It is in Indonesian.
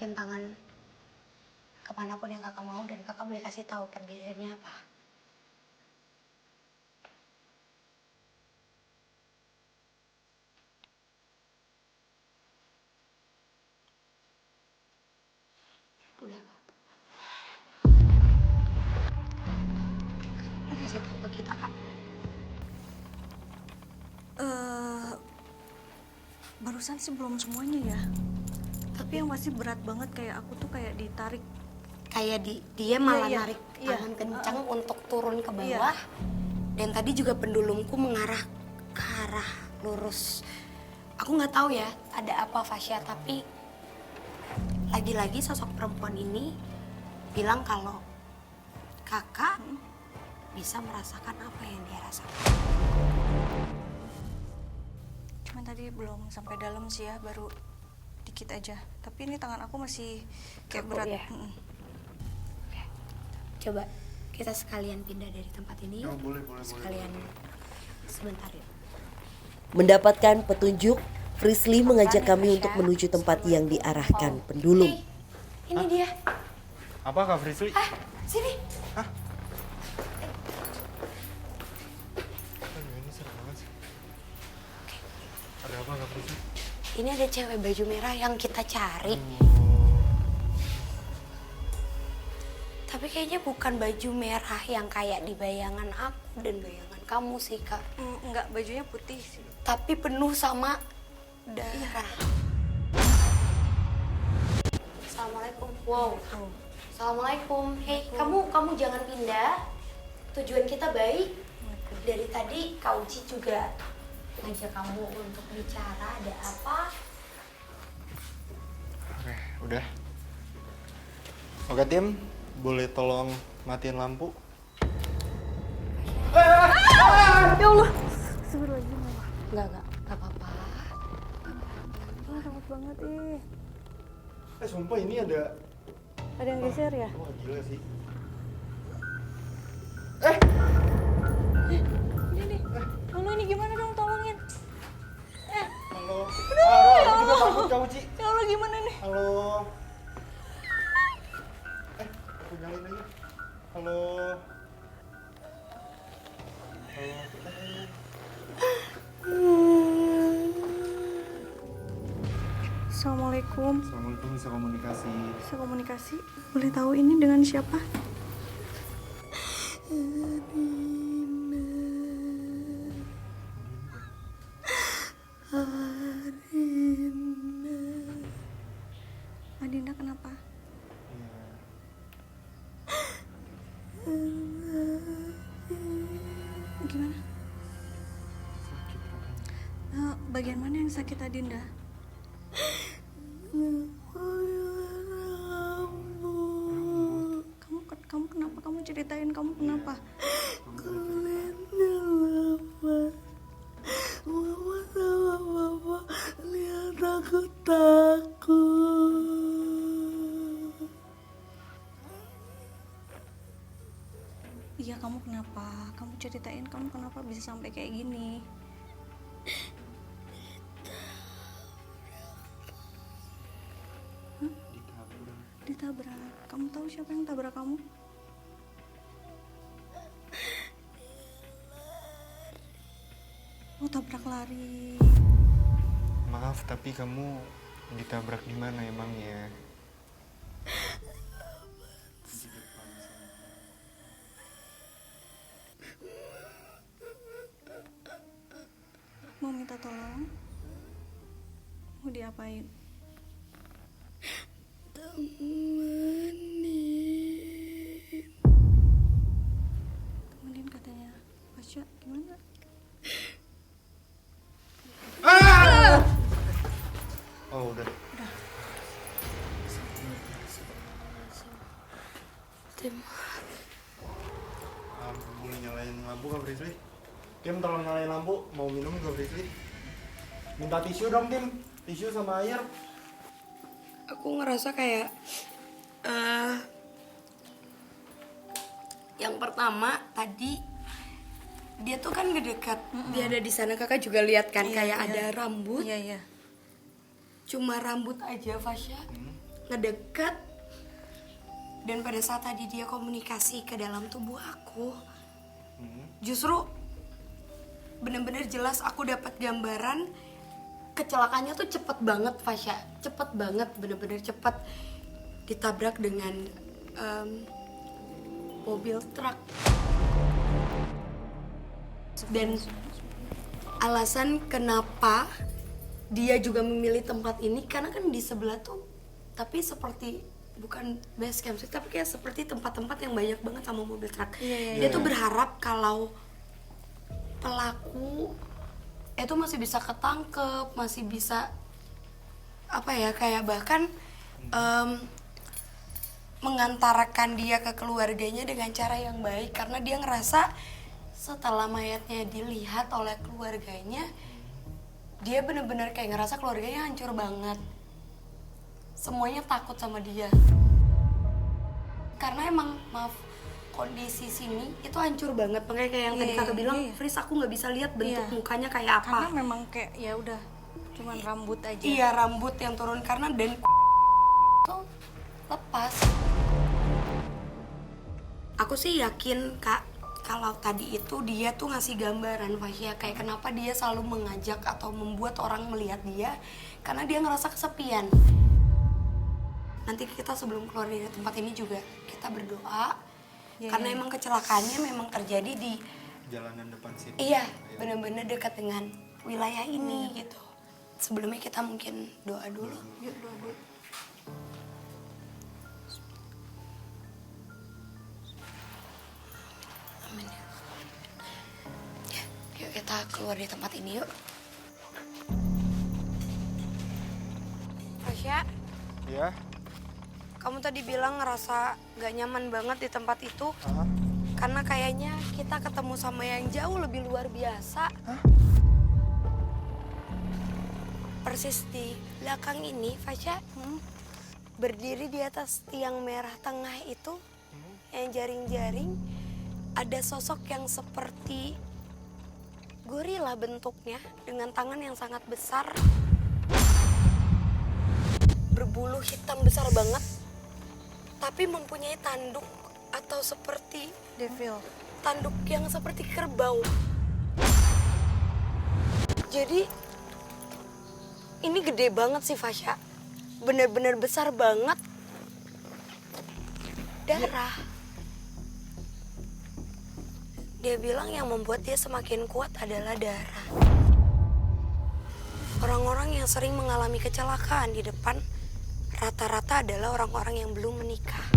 masukin tangan kemanapun yang kakak mau dan kakak boleh kasih tahu perbedaannya apa. Udah kak. Kasih tahu ke kita kak. Barusan sih belum semuanya ya. Tapi yang masih berat banget kayak aku tuh kayak ditarik. Kayak dia malah Iya, narik iya. tangan kencang untuk turun ke bawah. Iya. Dan tadi juga pendulumku mengarah ke arah lurus. Aku nggak tahu ya ada apa Fasya, tapi lagi-lagi sosok perempuan ini bilang kalau kakak bisa merasakan apa yang dia rasakan. Cuman tadi belum sampai dalam sih ya, baru dikit aja. Tapi ini tangan aku masih kayak Kaku berat. ya? Coba kita sekalian pindah dari tempat ini. Oh, boleh. Sekalian sebentar ya. Mendapatkan petunjuk, Frisly mengajak kami untuk menuju tempat yang diarahkan pendulum. Ini dia. Apa Kak Frisly? Sini. Aduh, ini serem banget sih. Ada apa Kak Frisly? Ini ada cewek baju merah yang kita cari. Tapi kayaknya bukan baju merah yang kayak di bayangan aku dan bayangan kamu sih kak. Enggak, bajunya putih sih. Tapi penuh sama darah. Assalamualaikum. Wow. Assalamualaikum. Hei, kamu jangan pindah. Tujuan kita baik. Dari tadi Kak Uci juga ngajak kamu untuk bicara. Ada apa? Oke, udah. Oke tim, boleh tolong matiin lampu? Ya Allah. Astagfirullahaladzim. Enggak apa-apa. Takut banget Sumpah ini ada... Ada yang geser ya? Wah, gila sih. Ini nih. Lalu ini gimana dong, tolongin. Halo. Aku juga takut Kak Uci. Ya Allah, gimana nih? Halo. Aku nyalain aja. Halo. Assalamualaikum. Assalamualaikum, bisa komunikasi. Bisa komunikasi? Boleh tahu ini dengan siapa? Adinda kenapa? Gimana? Bagian mana yang sakit Adinda? Kamu kenapa? Kamu ceritain kamu kenapa? Kulitnya lepas. Mama sama papa lihat aku takut. Iya, kamu kenapa? Kamu ceritain kamu kenapa bisa sampai kayak gini? Ditabrak. Kamu tahu siapa yang tabrak kamu? Oh, tabrak lari. Maaf, tapi kamu ditabrak di mana emangnya? Mau minta tolong? Mau diapain? Temenin katanya. Fasya, gimana? Oh, udah. Tim. Boleh nyalain lampu Kak Frisly? Tim, tolong nyalain lampu. Mau minum Kak Frisly? Minta tisu dong, Tim. Tisu sama air. Aku ngerasa kayak yang pertama tadi dia tuh kan ngedekat. Dia ada di sana, kakak juga lihat kan, Iya, kayak iya. ada rambut. Iya. Cuma rambut aja Fasya. ngedeket. Dan pada saat tadi dia komunikasi ke dalam tubuh aku, justru bener-bener jelas aku dapat gambaran kecelakaannya tuh cepet banget, Fasya. Cepet banget, bener-bener cepet. Ditabrak dengan mobil truk. Dan alasan kenapa dia juga memilih tempat ini karena kan di sebelah tuh, tapi seperti bukan base camp sih, tapi kayak seperti tempat-tempat yang banyak banget sama mobil truk. Dia tuh berharap kalau pelaku itu masih bisa ketangkep, masih bisa apa ya, kayak bahkan mengantarkan dia ke keluarganya dengan cara yang baik, karena dia ngerasa setelah mayatnya dilihat oleh keluarganya, dia bener-bener kayak ngerasa keluarganya hancur banget. Semuanya takut sama dia. Karena emang, maaf, kondisi sini itu hancur banget. Makanya kayak yang tadi kakak bilang, Fris, aku nggak bisa lihat bentuk mukanya kayak apa. Karena memang kayak ya udah cuman rambut aja. Iya, rambut yang turun karena dan tuh lepas. Aku sih yakin, Kak, kalau tadi itu dia tuh ngasih gambaran, Fasya, kayak kenapa dia selalu mengajak atau membuat orang melihat dia, karena dia ngerasa kesepian. Nanti kita sebelum keluar dari tempat ini juga kita berdoa, karena emang kecelakaannya memang terjadi di Jalanan depan sini. iya, benar-benar dekat dengan wilayah ini gitu. Sebelumnya kita mungkin doa dulu. Yuk doa dulu. Amin ya. Ya, yuk kita keluar dari tempat ini yuk. Fasya, Ya. kamu tadi bilang ngerasa gak nyaman banget di tempat itu. Hah? Karena kayaknya kita ketemu sama yang jauh lebih luar biasa. Persis di belakang ini, Fasya, berdiri di atas tiang merah tengah itu, yang jaring-jaring, ada sosok yang seperti gorila bentuknya, dengan tangan yang sangat besar, berbulu hitam besar banget, tapi mempunyai tanduk atau seperti Devil. tanduk yang seperti kerbau. Jadi ini gede banget sih, Fasya. Bener-bener besar banget. Darah. Dia bilang yang membuat dia semakin kuat adalah darah. Orang-orang yang sering mengalami kecelakaan di depan rata-rata adalah orang-orang yang belum menikah.